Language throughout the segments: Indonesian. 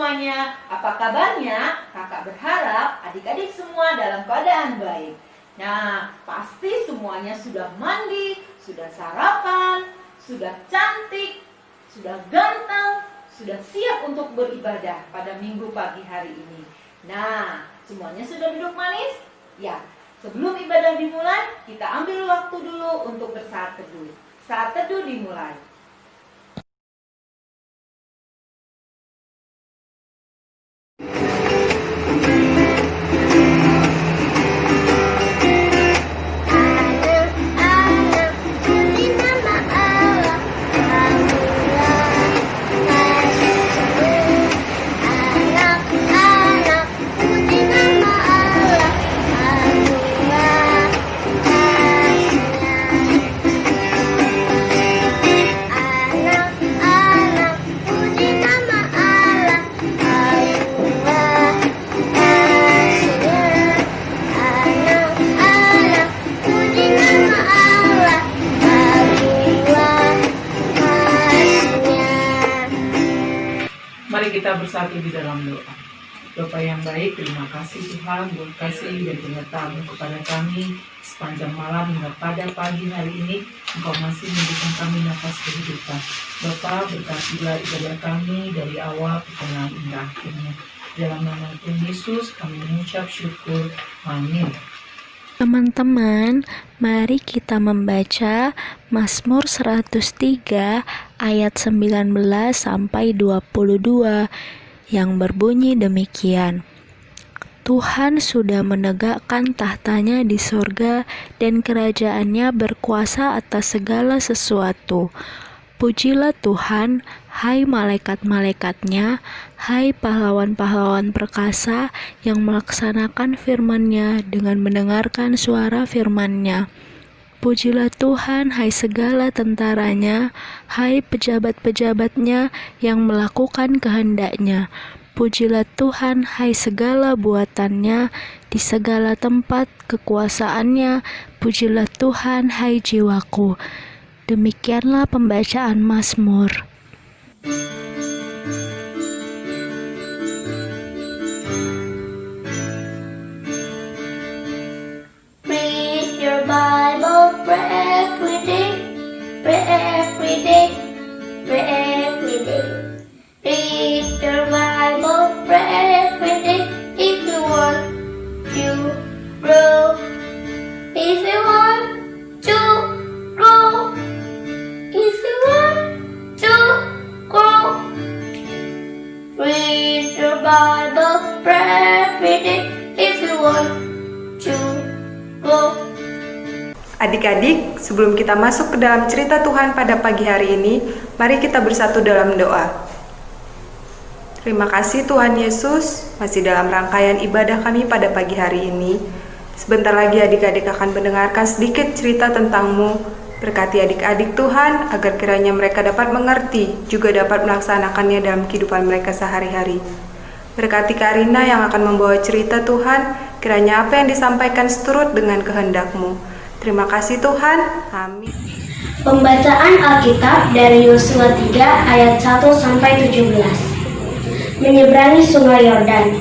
semuanya, apa kabarnya? Kakak berharap adik-adik semua dalam keadaan baik. Nah, pasti semuanya sudah mandi, sudah sarapan, sudah cantik, sudah ganteng, sudah siap untuk beribadah pada minggu pagi hari ini. Nah, semuanya sudah duduk manis? Ya, sebelum ibadah dimulai, kita ambil waktu dulu untuk bersaat teduh. Saat teduh dimulai. Mari kita bersatu di dalam doa. Bapa yang baik, terima kasih Tuhan buat kasih dan penyertaan kepada kami sepanjang malam hingga pada pagi hari ini. Engkau masih memberikan kami nafas kehidupan. Bapa, berkatilah ibadah kami dari awal pertengahan hingga akhirnya. Dalam nama Tuhan Yesus kami mengucap syukur. Amin. Teman-teman, mari kita membaca Mazmur 103 ayat 19 sampai 22 yang berbunyi demikian. Tuhan sudah menegakkan tahtanya di surga dan kerajaannya berkuasa atas segala sesuatu. Pujilah Tuhan, hai malaikat-malaikatnya, hai pahlawan-pahlawan perkasa yang melaksanakan firman-Nya dengan mendengarkan suara firman-Nya. Pujilah Tuhan, hai segala tentaranya, hai pejabat-pejabatnya yang melakukan kehendak-Nya. Pujilah Tuhan, hai segala buatannya, di segala tempat kekuasaan-Nya. Pujilah Tuhan, hai jiwaku. Demikianlah pembacaan Mazmur. Read your Bible, pray every day, pray every day, pray every day. Read your Bible, pray every day, if you want to grow, if you want to grow, if you want to grow. Read your Bible, pray every day, if you want to grow. Adik-adik, sebelum kita masuk ke dalam cerita Tuhan pada pagi hari ini, mari kita bersatu dalam doa. Terima kasih Tuhan Yesus, masih dalam rangkaian ibadah kami pada pagi hari ini. Sebentar lagi adik-adik akan mendengarkan sedikit cerita tentang-Mu. Berkati adik-adik Tuhan, agar kiranya mereka dapat mengerti, juga dapat melaksanakannya dalam kehidupan mereka sehari-hari. Berkati Karina yang akan membawa cerita Tuhan, kiranya apa yang disampaikan seturut dengan kehendak-Mu. Terima kasih Tuhan, amin. Pembacaan Alkitab dari Yosua 3 ayat 1-17. Menyeberangi sungai Yordan.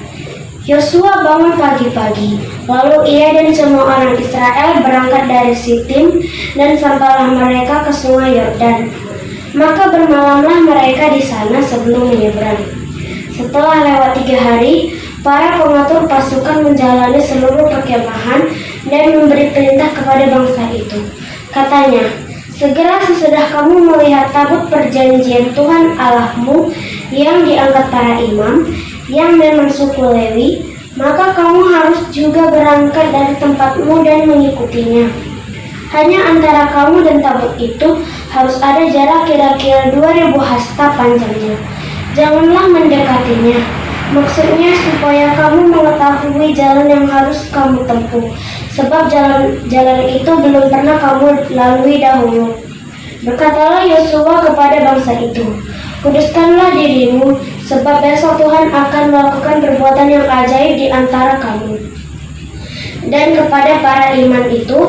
Yosua bangun pagi-pagi, lalu ia dan semua orang Israel berangkat dari Sitim dan sampailah mereka ke sungai Yordan. Maka bermalamlah mereka di sana sebelum menyeberang. Setelah lewat 3 hari, para pengatur pasukan menjalani seluruh perkemahan dan memberi perintah kepada bangsa itu. Katanya, segera sesudah kamu melihat tabut perjanjian Tuhan Allahmu yang diangkat para imam, yang memang suku Lewi, maka kamu harus juga berangkat dari tempatmu dan mengikutinya. Hanya antara kamu dan tabut itu harus ada jarak kira-kira 2000 hasta panjangnya. Janganlah mendekatinya. Maksudnya supaya kamu mengetahui jalan yang harus kamu tempuh, sebab jalan itu belum pernah kamu lalui dahulu. Berkatalah Yosua kepada bangsa itu, kuduskanlah dirimu, sebab besok Tuhan akan melakukan perbuatan yang ajaib di antara kamu. Dan kepada para imam itu,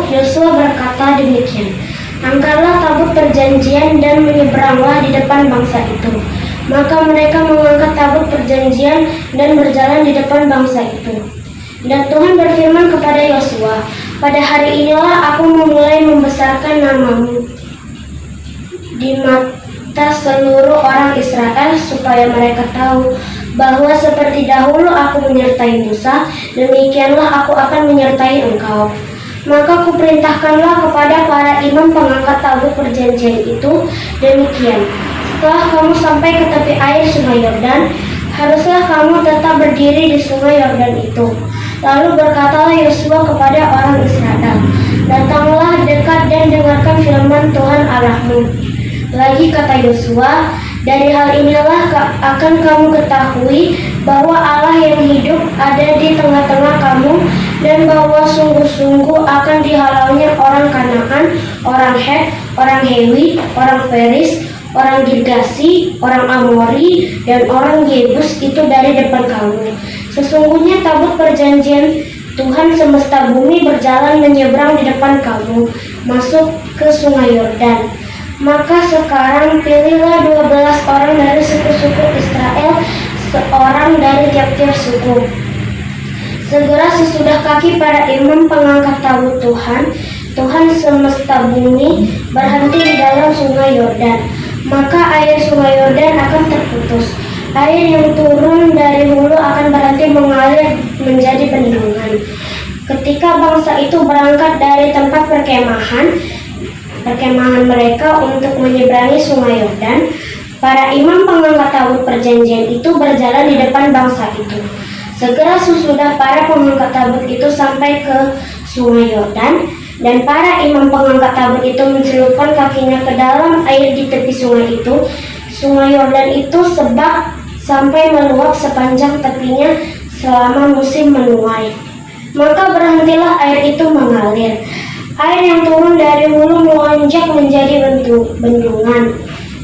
Yosua berkata demikian, angkatlah tabut perjanjian dan menyeberanglah di depan bangsa itu. Maka mereka mengangkat tabut perjanjian dan berjalan di depan bangsa itu. Dan Tuhan berfirman kepada Yosua, "Pada hari inilah aku memulai membesarkan namamu di mata seluruh orang Israel, supaya mereka tahu bahwa seperti dahulu aku menyertai Musa, demikianlah aku akan menyertai engkau." Maka kuperintahkanlah kepada para imam pengangkat tabut perjanjian itu demikian: setelah kamu sampai ke tepi air sungai Yordan, haruslah kamu tetap berdiri di sungai Yordan itu. Lalu berkatalah Yosua kepada orang Israel, "Datanglah dekat dan dengarkan firman Tuhan Allahmu." Lagi kata Yosua, "Dari hal inilah akan kamu ketahui bahwa Allah yang hidup ada di tengah-tengah kamu, dan bahwa sungguh-sungguh akan dihalaunya orang Kanaan, orang Het, orang Hewi, orang Feris, orang Girgasi, orang Amori, dan orang Yebus itu dari depan kamu. Sesungguhnya tabut perjanjian Tuhan semesta bumi berjalan menyeberang di depan kamu, masuk ke sungai Yordan. Maka sekarang pilihlah 12 orang dari suku-suku Israel, seorang dari tiap-tiap suku. Segera sesudah kaki para imam pengangkat tabut Tuhan semesta bumi berhenti di dalam sungai Yordan, maka air sungai Yordan akan terputus. Air yang turun dari hulu akan berhenti mengalir menjadi bendungan. Ketika bangsa itu berangkat dari tempat perkemahan mereka untuk menyeberangi sungai Yordan, para imam pengangkat tabut perjanjian itu berjalan di depan bangsa itu. Segera sesudah para pengangkat tabut itu sampai ke sungai Yordan, dan para imam pengangkat tabut itu mencelupkan kakinya ke dalam air di tepi sungai itu, sungai Yordan itu sebab sampai meluap sepanjang tepinya selama musim menuai. Maka berhentilah air itu mengalir. Air yang turun dari hulu melonjak menjadi bendungan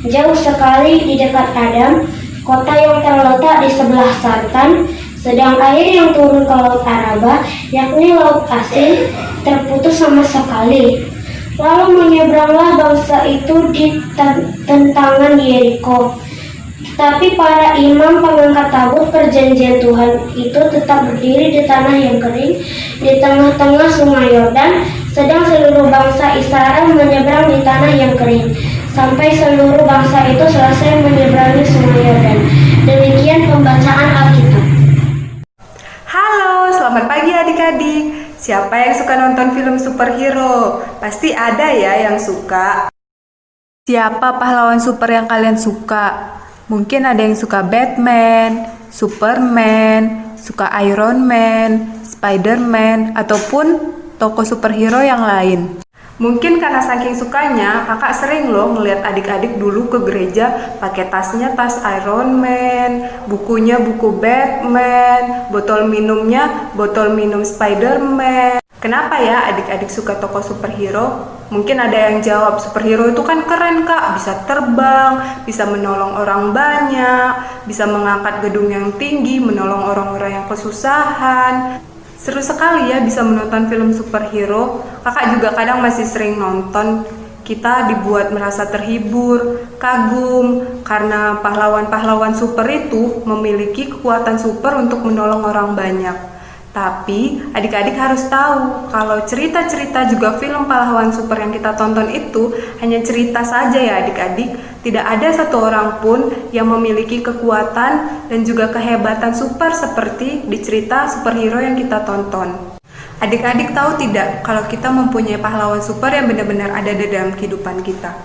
jauh sekali di dekat Adam, kota yang terletak di sebelah selatan. Sedang air yang turun ke laut Araba, yakni laut asin, terputus sama sekali. Lalu menyeberanglah bangsa itu di tentangan Yeriko. Tapi para imam pengangkat tabut perjanjian Tuhan itu tetap berdiri di tanah yang kering, di tengah-tengah sungai Yordan, sedang seluruh bangsa Israel menyeberang di tanah yang kering, sampai seluruh bangsa itu selesai menyeberangi sungai Yordan. Demikian pembacaan Alkitab. Halo, selamat pagi adik-adik. Siapa yang suka nonton film superhero? Pasti ada ya yang suka. Siapa pahlawan super yang kalian suka? Mungkin ada yang suka Batman, Superman, suka Iron Man, Spider-Man, ataupun tokoh superhero yang lain. Mungkin karena saking sukanya, kakak sering loh ngeliat adik-adik dulu ke gereja pakai tasnya tas Iron Man, bukunya buku Batman, botol minumnya botol minum Spider-Man. Kenapa ya adik-adik suka tokoh superhero? Mungkin ada yang jawab, superhero itu kan keren kak, bisa terbang, bisa menolong orang banyak, bisa mengangkat gedung yang tinggi, menolong orang-orang yang kesusahan. Seru sekali ya bisa menonton film superhero. Kakak juga kadang masih sering nonton. Kita dibuat merasa terhibur, kagum, karena pahlawan-pahlawan super itu memiliki kekuatan super untuk menolong orang banyak. Tapi adik-adik harus tahu kalau cerita-cerita juga film pahlawan super yang kita tonton itu hanya cerita saja ya adik-adik. Tidak ada satu orang pun yang memiliki kekuatan dan juga kehebatan super seperti di cerita superhero yang kita tonton. Adik-adik tahu tidak kalau kita mempunyai pahlawan super yang benar-benar ada di dalam kehidupan kita?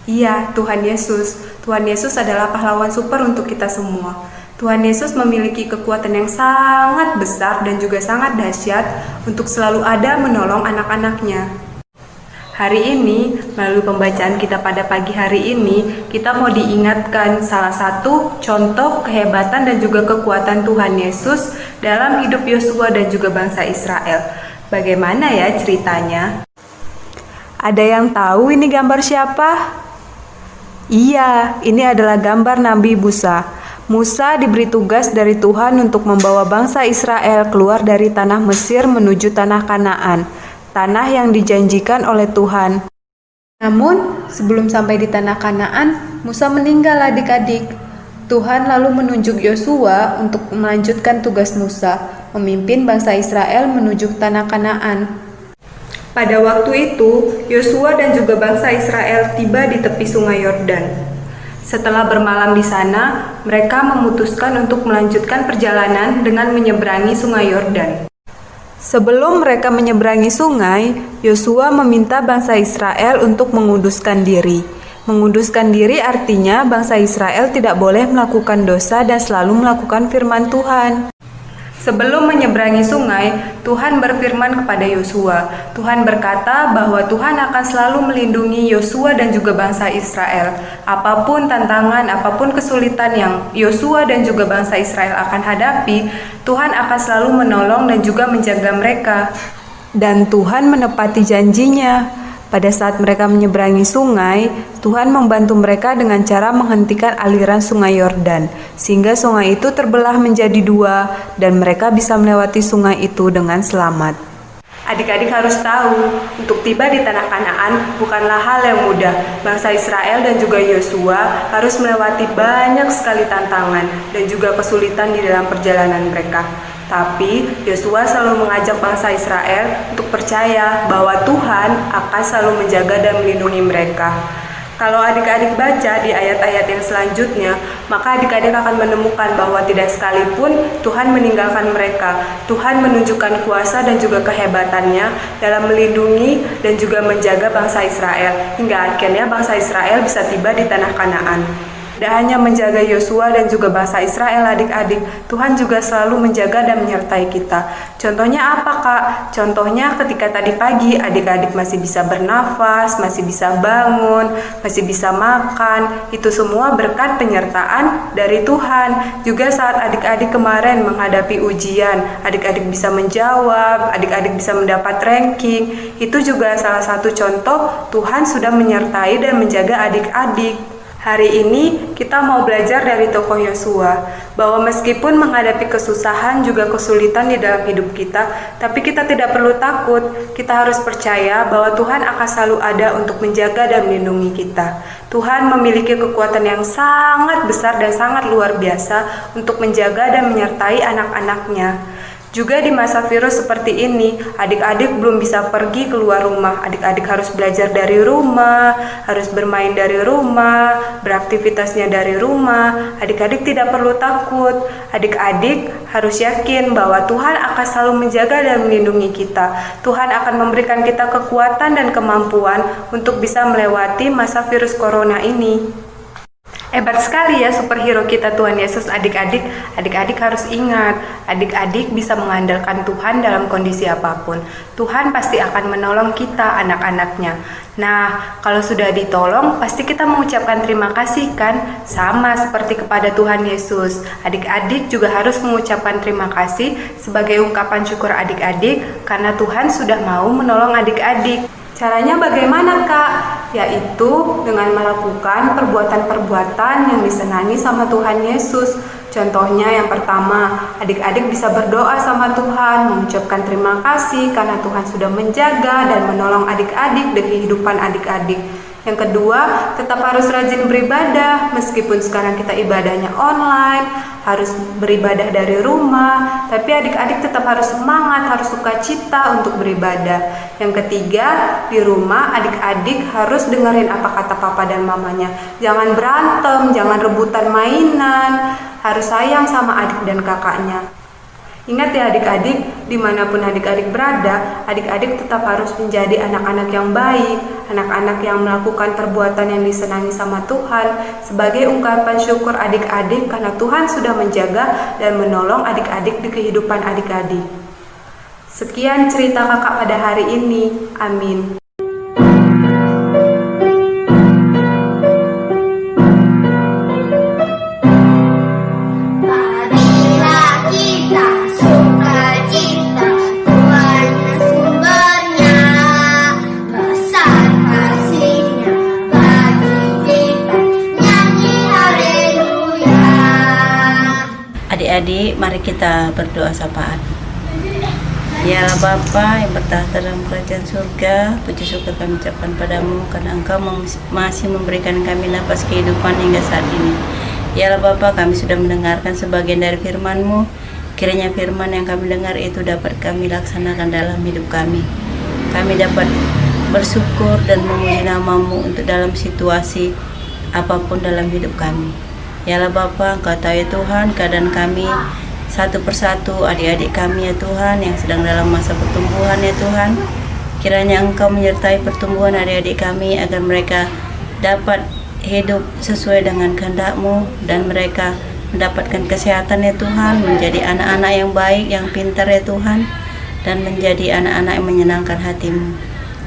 Iya, Tuhan Yesus. Tuhan Yesus adalah pahlawan super untuk kita semua. Tuhan Yesus memiliki kekuatan yang sangat besar dan juga sangat dahsyat untuk selalu ada menolong anak-anaknya. Hari ini, melalui pembacaan kita pada pagi hari ini, kita mau diingatkan salah satu contoh kehebatan dan juga kekuatan Tuhan Yesus dalam hidup Yosua dan juga bangsa Israel. Bagaimana ya ceritanya? Ada yang tahu ini gambar siapa? Iya, ini adalah gambar Nabi Musa. Musa diberi tugas dari Tuhan untuk membawa bangsa Israel keluar dari tanah Mesir menuju tanah Kanaan, tanah yang dijanjikan oleh Tuhan. Namun, sebelum sampai di tanah Kanaan, Musa meninggal adik-adik. Tuhan lalu menunjuk Yosua untuk melanjutkan tugas Musa, memimpin bangsa Israel menuju tanah Kanaan. Pada waktu itu, Yosua dan juga bangsa Israel tiba di tepi sungai Yordan. Setelah bermalam di sana, mereka memutuskan untuk melanjutkan perjalanan dengan menyeberangi sungai Yordan. Sebelum mereka menyeberangi sungai, Yosua meminta bangsa Israel untuk menguduskan diri. Menguduskan diri artinya bangsa Israel tidak boleh melakukan dosa dan selalu melakukan firman Tuhan. Sebelum menyeberangi sungai, Tuhan berfirman kepada Yosua. Tuhan berkata bahwa Tuhan akan selalu melindungi Yosua dan juga bangsa Israel. Apapun tantangan, apapun kesulitan yang Yosua dan juga bangsa Israel akan hadapi, Tuhan akan selalu menolong dan juga menjaga mereka. Dan Tuhan menepati janjinya. Pada saat mereka menyeberangi sungai, Tuhan membantu mereka dengan cara menghentikan aliran sungai Yordan, sehingga sungai itu terbelah menjadi dua dan mereka bisa melewati sungai itu dengan selamat. Adik-adik harus tahu, untuk tiba di tanah Kanaan bukanlah hal yang mudah. Bangsa Israel dan juga Yosua harus melewati banyak sekali tantangan dan juga kesulitan di dalam perjalanan mereka. Tapi Yosua selalu mengajak bangsa Israel untuk percaya bahwa Tuhan akan selalu menjaga dan melindungi mereka. Kalau adik-adik baca di ayat-ayat yang selanjutnya, maka adik-adik akan menemukan bahwa tidak sekalipun Tuhan meninggalkan mereka. Tuhan menunjukkan kuasa dan juga kehebatannya dalam melindungi dan juga menjaga bangsa Israel, hingga akhirnya bangsa Israel bisa tiba di tanah Kanaan. Tidak hanya menjaga Yosua dan juga bangsa Israel, adik-adik, Tuhan juga selalu menjaga dan menyertai kita. Contohnya apa, Kak? Contohnya ketika tadi pagi adik-adik masih bisa bernafas, masih bisa bangun, masih bisa makan. Itu semua berkat penyertaan dari Tuhan. Juga saat adik-adik kemarin menghadapi ujian, adik-adik bisa menjawab, adik-adik bisa mendapat ranking. Itu juga salah satu contoh Tuhan sudah menyertai dan menjaga adik-adik. Hari ini kita mau belajar dari tokoh Yosua bahwa meskipun menghadapi kesusahan juga kesulitan di dalam hidup kita, tapi kita tidak perlu takut. Kita harus percaya bahwa Tuhan akan selalu ada untuk menjaga dan melindungi kita. Tuhan memiliki kekuatan yang sangat besar dan sangat luar biasa untuk menjaga dan menyertai anak-anaknya. Juga di masa virus seperti ini, adik-adik belum bisa pergi keluar rumah. Adik-adik harus belajar dari rumah, harus bermain dari rumah, beraktivitasnya dari rumah. Adik-adik tidak perlu takut. Adik-adik harus yakin bahwa Tuhan akan selalu menjaga dan melindungi kita. Tuhan akan memberikan kita kekuatan dan kemampuan untuk bisa melewati masa virus corona ini. Hebat sekali ya superhero kita Tuhan Yesus, adik-adik. Adik-adik harus ingat, adik-adik bisa mengandalkan Tuhan dalam kondisi apapun. Tuhan pasti akan menolong kita, anak-anaknya. Nah, kalau sudah ditolong, pasti kita mengucapkan terima kasih kan? Sama seperti kepada Tuhan Yesus. Adik-adik juga harus mengucapkan terima kasih sebagai ungkapan syukur adik-adik karena Tuhan sudah mau menolong adik-adik. Caranya bagaimana, Kak? Yaitu dengan melakukan perbuatan-perbuatan yang disenangi sama Tuhan Yesus. Contohnya yang pertama, adik-adik bisa berdoa sama Tuhan, mengucapkan terima kasih karena Tuhan sudah menjaga dan menolong adik-adik dan kehidupan adik-adik. Yang kedua, tetap harus rajin beribadah, meskipun sekarang kita ibadahnya online, harus beribadah dari rumah, tapi adik-adik tetap harus semangat, harus sukacita untuk beribadah. Yang ketiga, di rumah adik-adik harus dengerin apa kata papa dan mamanya. Jangan berantem, jangan rebutan mainan, harus sayang sama adik dan kakaknya. Ingat ya adik-adik, dimanapun adik-adik berada, adik-adik tetap harus menjadi anak-anak yang baik, anak-anak yang melakukan perbuatan yang disenangi sama Tuhan, sebagai ungkapan syukur adik-adik karena Tuhan sudah menjaga dan menolong adik-adik di kehidupan adik-adik. Sekian cerita kakak pada hari ini. Amin. Adik-adik, mari kita berdoa sapaan. Ya Bapa yang bertahta dalam kerajaan surga, puji syukur kami ucapkan padamu karena Engkau masih memberikan kami nafas kehidupan hingga saat ini. Ya Allah Bapa, kami sudah mendengarkan sebagian dari firman-Mu. Kiranya firman yang kami dengar itu dapat kami laksanakan dalam hidup kami. Kami dapat bersyukur dan memuji nama-Mu untuk dalam situasi apapun dalam hidup kami. Ya Allah Bapa, Engkau tahu ya Tuhan keadaan kami satu persatu, adik-adik kami ya Tuhan yang sedang dalam masa pertumbuhan ya Tuhan. Kiranya Engkau menyertai pertumbuhan adik-adik kami agar mereka dapat hidup sesuai dengan kehendak-Mu dan mereka mendapatkan kesehatan ya Tuhan, menjadi anak-anak yang baik, yang pintar ya Tuhan, dan menjadi anak-anak yang menyenangkan hati-Mu.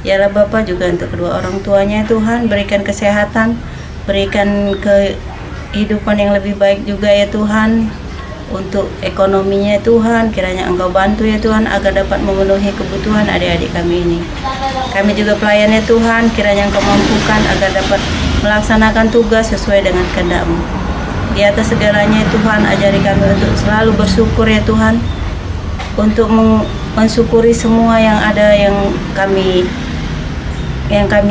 Ya Allah Bapa, juga untuk kedua orang tuanya ya Tuhan, berikan kesehatan, berikan kehidupan yang lebih baik juga ya Tuhan. Untuk ekonominya ya Tuhan, kiranya Engkau bantu ya Tuhan agar dapat memenuhi kebutuhan adik-adik kami ini. Kami juga pelayan ya Tuhan, kiranya Engkau mampukan agar dapat melaksanakan tugas sesuai dengan kehendak-Mu. Di atas segalanya ya Tuhan, ajari kami untuk selalu bersyukur ya Tuhan, untuk mensyukuri semua yang ada yang kami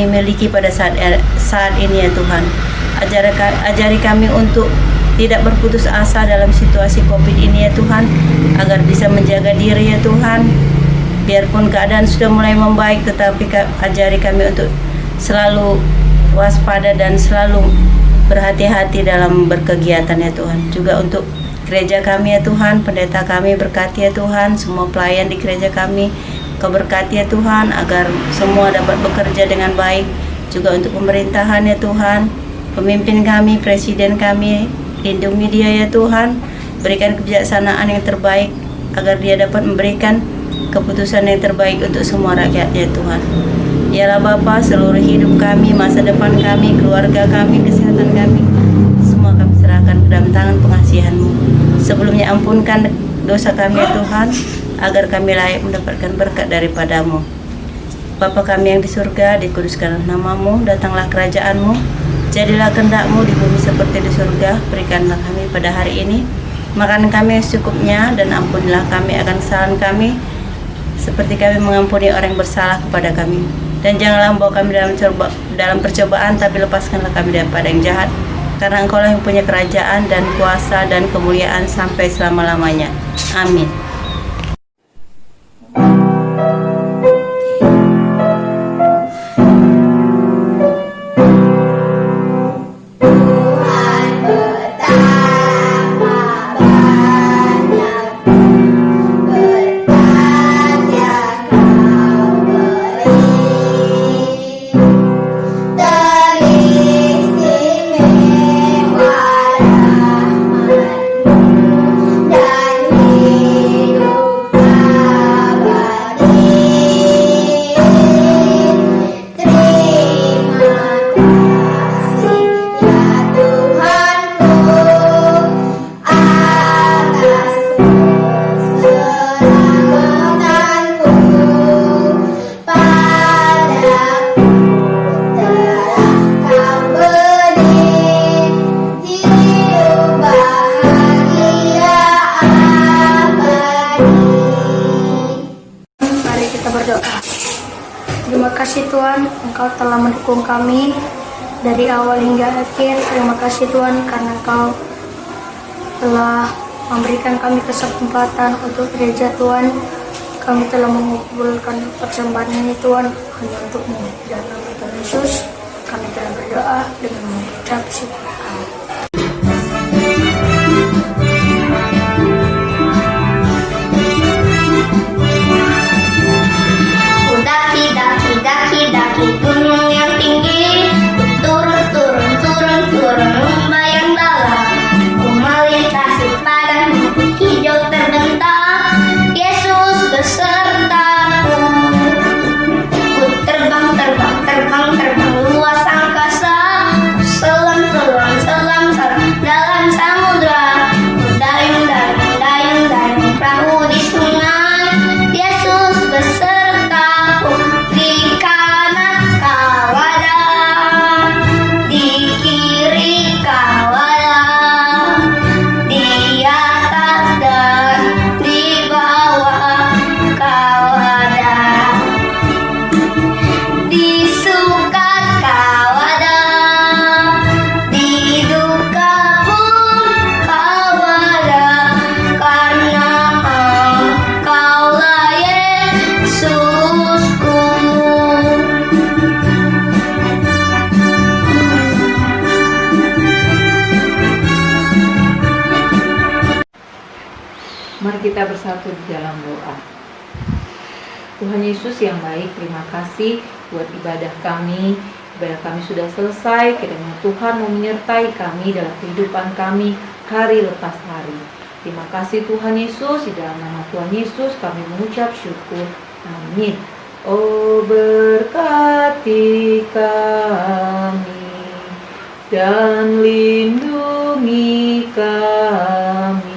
miliki pada saat ini ya Tuhan. Ajari kami untuk tidak berputus asa dalam situasi COVID ini ya Tuhan, agar bisa menjaga diri ya Tuhan. Biarpun keadaan sudah mulai membaik, tetapi ajari kami untuk selalu waspada dan selalu berhati-hati dalam berkegiatan ya Tuhan. Juga untuk gereja kami ya Tuhan, pendeta kami berkati ya Tuhan, semua pelayan di gereja kami Kau berkati ya Tuhan agar semua dapat bekerja dengan baik. Juga untuk pemerintahan ya Tuhan, pemimpin kami, presiden kami, lindungi dia ya Tuhan, berikan kebijaksanaan yang terbaik agar dia dapat memberikan keputusan yang terbaik untuk semua rakyat ya Tuhan. Yalah Bapa, seluruh hidup kami, masa depan kami, keluarga kami, kesehatan kami, semua kami serahkan ke dalam tangan pengasihan-Mu. Sebelumnya ampunkan dosa kami ya Tuhan, agar kami layak mendapatkan berkat daripada-Mu. Bapa kami yang di surga, dikuduskanlah nama-Mu, datanglah kerajaan-Mu, jadilah kehendak-Mu di bumi seperti di surga. Berikanlah kami pada hari ini makanan kami yang secukupnya, dan ampunilah kami akan kesalahan kami, seperti kami mengampuni orang yang bersalah kepada kami. Dan janganlah membawa kami dalam percobaan, tapi lepaskanlah kami daripada yang jahat. Karena Engkau lah yang punya kerajaan dan kuasa dan kemuliaan sampai selama-lamanya. Amin. Terima kasih Tuhan, Engkau telah mendukung kami dari awal hingga akhir. Terima kasih Tuhan karena Engkau telah memberikan kami kesempatan untuk gereja Tuhan. Kami telah mengumpulkan persembahan ini Tuhan hanya untuk-Mu. Dalam nama Tuhan Yesus, kami telah berdoa dengan mengucap syukur. Amin. Daki gunung yang tinggi, turun lomba yang dalam. Ku melintasi padang rumput hijau terbentang, Yesus besertaku. Ku terbang luas angkasa, selam-selam Mari kita bersatu di dalam doa. Tuhan Yesus yang baik, terima kasih buat ibadah kami. Ibadah kami sudah selesai, kiranya Tuhan mau menyertai kami dalam kehidupan kami hari lepas hari. Terima kasih Tuhan Yesus, di dalam nama Tuhan Yesus kami mengucap syukur. Amin. Oh, berkati kami dan lindungi kami,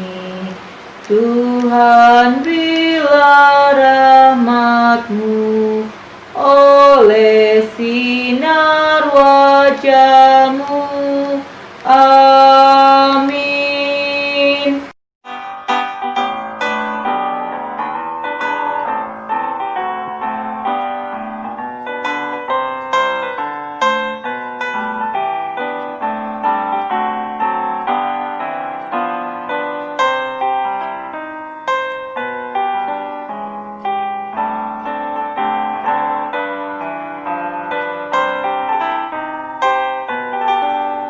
Tuhan, berilah rahmat-Mu oleh sinar wajah-Mu